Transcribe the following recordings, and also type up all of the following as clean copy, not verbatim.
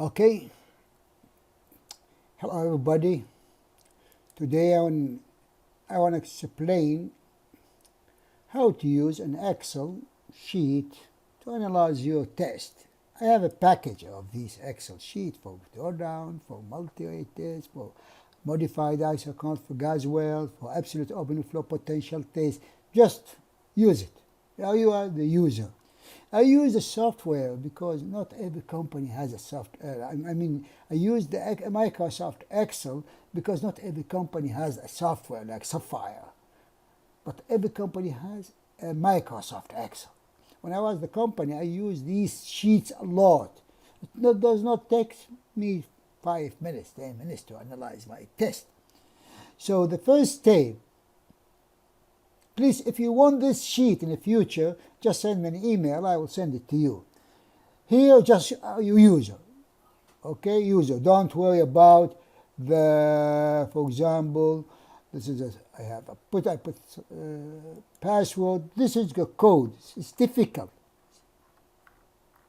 Okay, hello everybody. Today I want to explain how to use an Excel sheet to analyze your test. I have a package of these Excel sheets for drawdown, for multi-rate test, for modified ISO count for gas well, for absolute open flow potential test. Just use it. Now you are the user. I use the software because not every company has a software. I use the Microsoft Excel because not every company has a software like Sapphire. But every company has a Microsoft Excel. When I was the company, I used these sheets a lot. It does not take me 5 minutes, 10 minutes to analyze my test. So the first step, please, if you want this sheet in the future, just send me an email. I will send it to you. Here, just you user. Okay, user. Don't worry about the, for example, this is I put password. This is the code. It's difficult.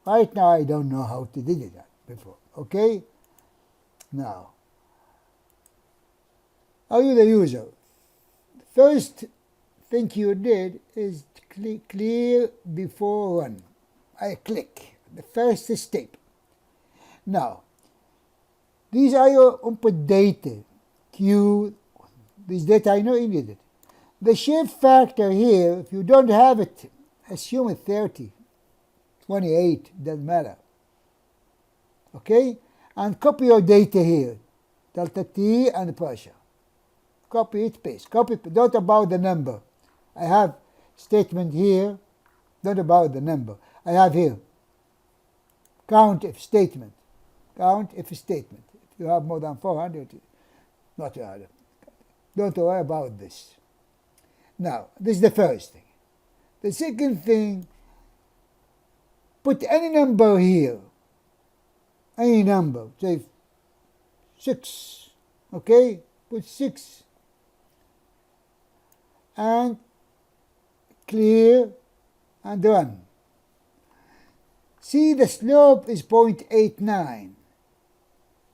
Right now, I don't know how to do that before. Okay. Now, are you the user? First thing you did is clear before run. I click the first step. Now, these are your input data. This data I know you need it. The shift factor here, if you don't have it, assume it 30, 28, doesn't matter. Okay? And copy your data here, delta T and pressure. Copy it, paste. Copy, don't about the number. I have statement here, not about the number. I have here, count if statement. Count if statement. If you have more than 400, not 200. Don't worry about this. Now, this is the first thing. The second thing, put any number here. Any number, say 6. Okay? Put 6. And clear and run. See, the slope is 0.89.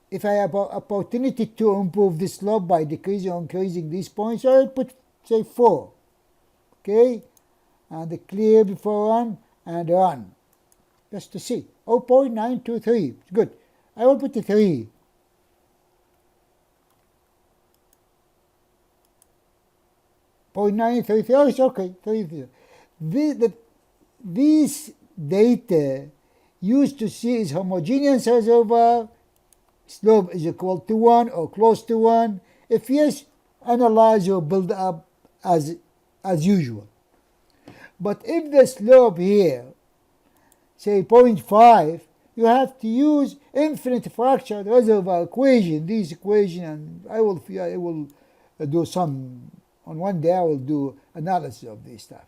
If I have an opportunity to improve the slope by decreasing or increasing these points, I'll put, say, 4. Okay? And the clear before run and run. Just to see. 0.923. It's good. I will put the 3. .933. Oh, it's okay. 3. These data used to see is homogeneous reservoir. Slope is equal to 1 or close to 1. If yes, analyze your build up as usual. But if the slope here, say 0.5, you have to use infinite fractured reservoir equation, this equation, and I will do some, on one day I will do analysis of this stuff.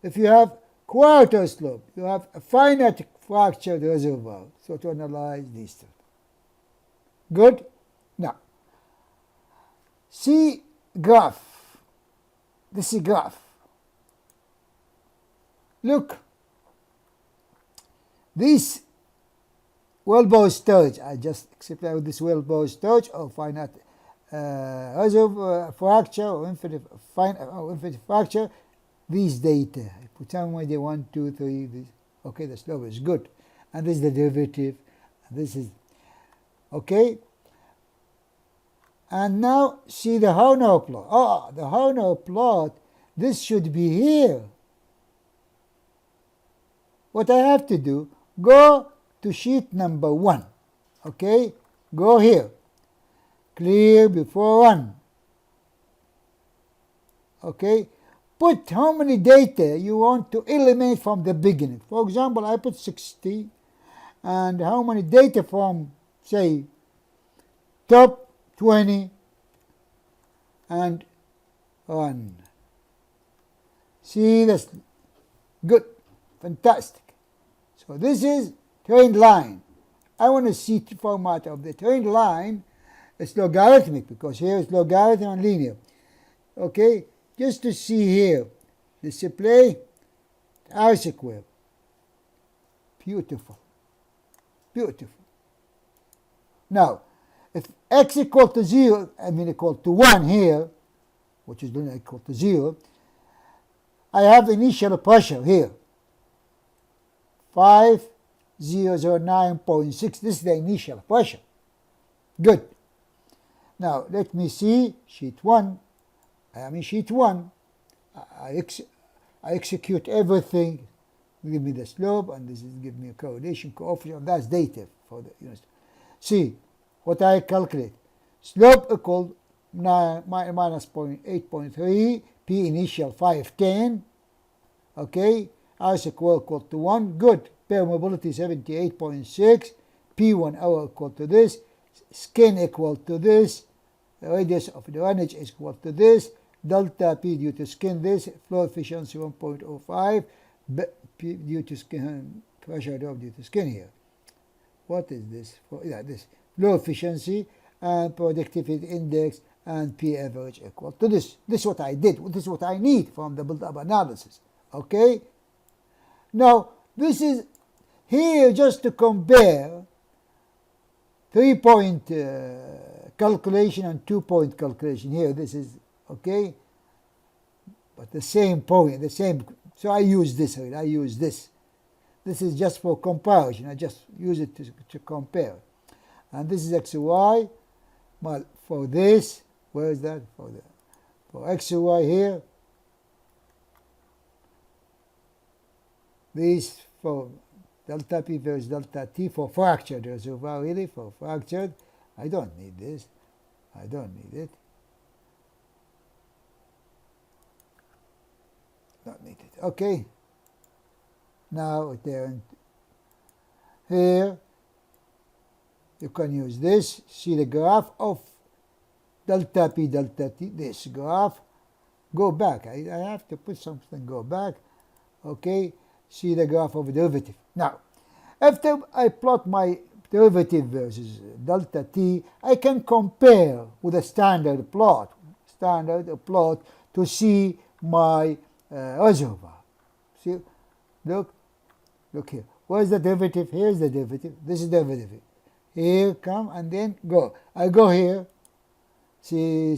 If you have quarter slope, you have a finite fractured reservoir, so to analyze this stuff. Good? Now, see graph. This is graph. Look. This well-bore storage, I just explained with this well-bore storage or finite reservoir fracture or infinite fracture, these data. I put somewhere the 1, 2, 3, this. Okay, the slope is good. And this is the derivative. And this is okay. And now see the Horner plot. Oh, the Horner plot, this should be here. What I have to do, go to sheet number 1. Okay, go here. Clear before run. Okay, put how many data you want to eliminate from the beginning. For example, I put 60. And how many data from, say, top 20 and run. See, that's good. Fantastic. So this is trend line. I want to see the format of the trend line. It's logarithmic because here it's logarithm and linear. Okay, just to see here, display R square. Beautiful. Beautiful. Now, if x equal to 0, I mean equal to 1 here, which is not equal to 0, I have the initial pressure here, 5009.6. This is the initial pressure. Good. Now, let me see sheet 1. I am in sheet 1. I execute everything. Give me the slope, and this is give me a correlation coefficient. That's dative for the unit. See what I calculate. Slope equal minus 8.3, P initial 510. Okay, R is equal to 1. Good. Permeability 78.6. P1 hour equal to this. Skin equal to this. The radius of the runnage is equal to this. Delta P due to skin this. Flow efficiency 1.05. P due to skin pressure drop due to skin here. What is this? This flow efficiency and productivity index and P average equal to this. This is what I did. This is what I need from the build-up analysis. Okay. Now this is here just to compare 3-point calculation and 2-point calculation. Here this is okay, but the same point, the same. So I use this. I use this. This is just for comparison. I just use it to compare. And this is x and y. Well, for this, where is that? For x and y here. This for delta P versus delta T for fractured reservoir, really, for fractured. I don't need this. I don't need it. Don't need it. Okay. Now here you can use this. See the graph of delta P delta T. This graph. Go back. I have to put something. Go back. Okay. See the graph of derivative. Now, after I plot my derivative versus delta T, I can compare with a standard plot to see my reservoir. See, look here. Where's the derivative? Here's the derivative. This is the derivative. Here, come and then go. I go here. See,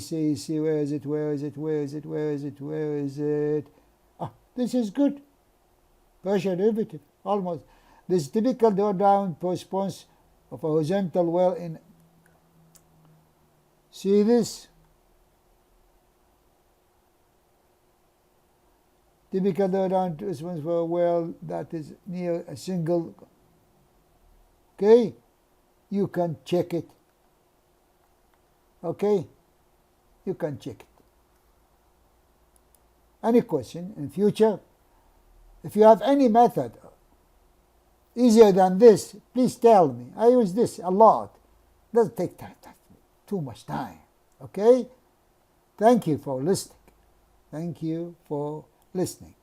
where is it? Ah, this is good. Pressure derivative, almost. This typical drawdown response of a horizontal well in. See this? Typical drawdown response for a well that is near a single. Okay, you can check it. Okay, you can check it. Any question in future? If you have any method easier than this, please tell me. I use this a lot. It doesn't take too much time. Okay? Thank you for listening. Thank you for listening.